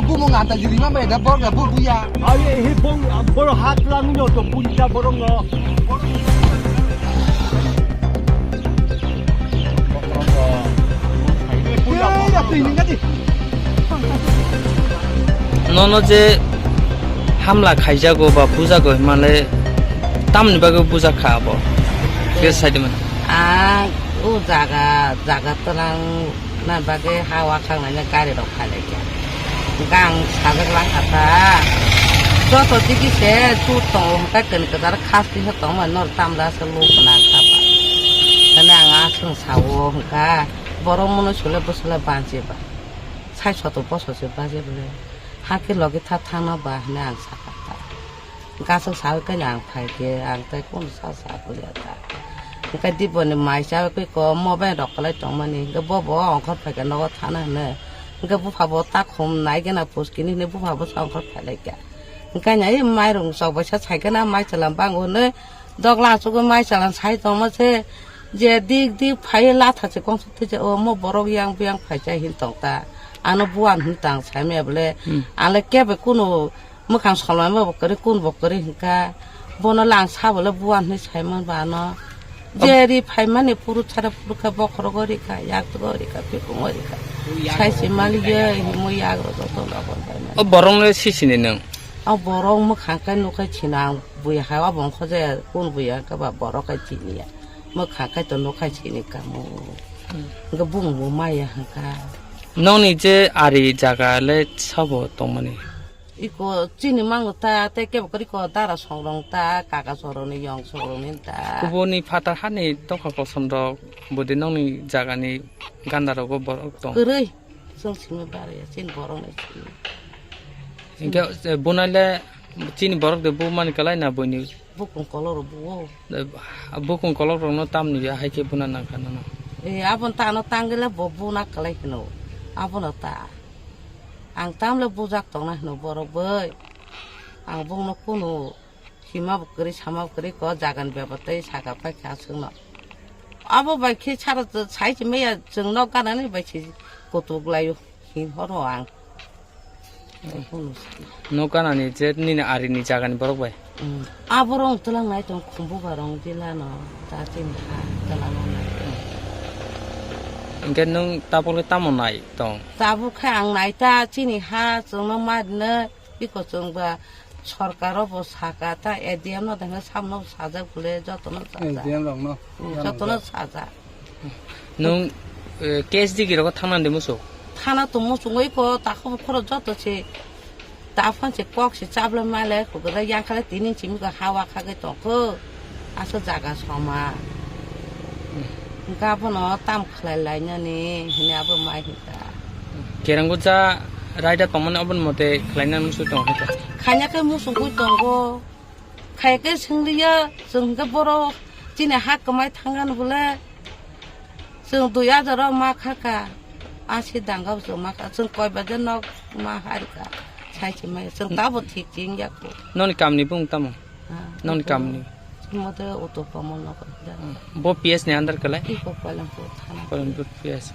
bu mau ngata jadi mah beda bor gak bu ya. Aye hipong bor hat lang nyo to punta borong no. Ya tuh gì? 너너 제 함라 가이자고 봐 부자고 말래 땀니 바고 부자 가보 그래서 사이드만 자가 떠랑 난 바게 하와 강나냐 가리로 팔래게 강 사백랑 갔다 저도 지기세 주동 까끈 그다라 카스티 했던 너 땀라서 로그나 가봐 그냥 아승 사고 그러니까 버럭문을 줄래 벗을래 반지봐 살쳐도 벗어서 빠져버려 하기 러기 타타나 봐 그냥 사갔다 가서 사올 그냥 팔게 안때 꼰 사사버렸다 그러니까 뒤번에 마이샤 그거 뭐배 럭걸래 정말이 그 뭐뭐 엉컷 팔게 너가 타나네 그러니까 부파보 딱홈 나이게나 보스키니 네 부파보 엉컷 팔래게 그러니까 이 마이롱 서버셔 차이게나 마이처럼 방오네 덕라 속에 마이처럼 차이 동무세 제 딕딕 파일라 타지 공수트제 뭐 버럭이양 비양 팔자 힌동다 안어 부안 힌당 삶에블레 안래 깨베 꾸노 뭐강 설마 뭐 버거리 꾼 버거리 그러니까 보너랑 사벌레 부안 히 삶은 바너 제리 팔만에 부르 차라 부르카 버거리카 약도거리카 비공거리카 차이시 말이여 뭐 약으로도 돌아본다 버롱을 시시네는 버럭 뭐 강간 놓고 지나 부야 하와 bon커제 꾼 부야 그봐 버럭가 지니야 뭐 가까이 또 놓고 지니까 뭐 그러니까 붕뭐 마야 하니까 너는 이제 아리 자가래 서버 동문이 이거 찌니 망고다 때께 그리고 따라 성롱다 가가서로는 영서로는다 그분이 파타 하니 똑하고 선도 뭐데 너는 자가니 간다라고 버럭동 그래 성심에 말이야 찐 버럭네 이게 보날래 찐이 버럭데 보만 깔아나 보니 부꾼 컬러로 부어 bukan kalau orang tam ni ya hai ke bunan nak kan no abon ta no tanggele bobu nak kalai no abon ta ang tam le bujak tong na no borok bai ang bong no kuno hima bukri sama bukri ko jagan bebatai saga pa kha sung no abo bai khi chara chai chi me ya jeng no kan ni bai chi kotuk lai hin horo ang no kan ani je ni na ari ni jagan borok bai 아버랑 들랑 나이 좀 공부가랑 딜라노 다진 하 들랑나 이게 능 따볼게 따면 나이 또 따부카 안 나이다 지니 하 정말 맞네 이거 정말 सरकारो 사가다 에디엠노 등 삼노 사자 불래 저도는 사자 저도는 사자 능 KSD기라고 타는데 무슨 타나 또 무슨 거 있고 딱하고 걸어 저도지 다펀치 꼭시 잡을 말래 그거다 양칼에 뛰는 짐가 하와 가게 또그 아서 자가 소마 그러니까 보노 땀 클라이냐니 그냥 아버 마이다 계란고자 라이다 방문 어번 못에 클라이나 무슨 또 하다 가냐게 무슨 거 있던고 가게 생리야 정가 보러 지네 학교 많이 탕가는 볼래 정도 야저러 막 할까 아시단가 없어 막 정 거기서 너막 하니까 차이지 마. 좀 따보 틱징 약고. 너는 감니 붕 따모. 너는 감니. 모두 오토 파몬 나고. 뭐 PS 내 안달 걸래? 이거 빨랑 또 타나. 빨랑 PS.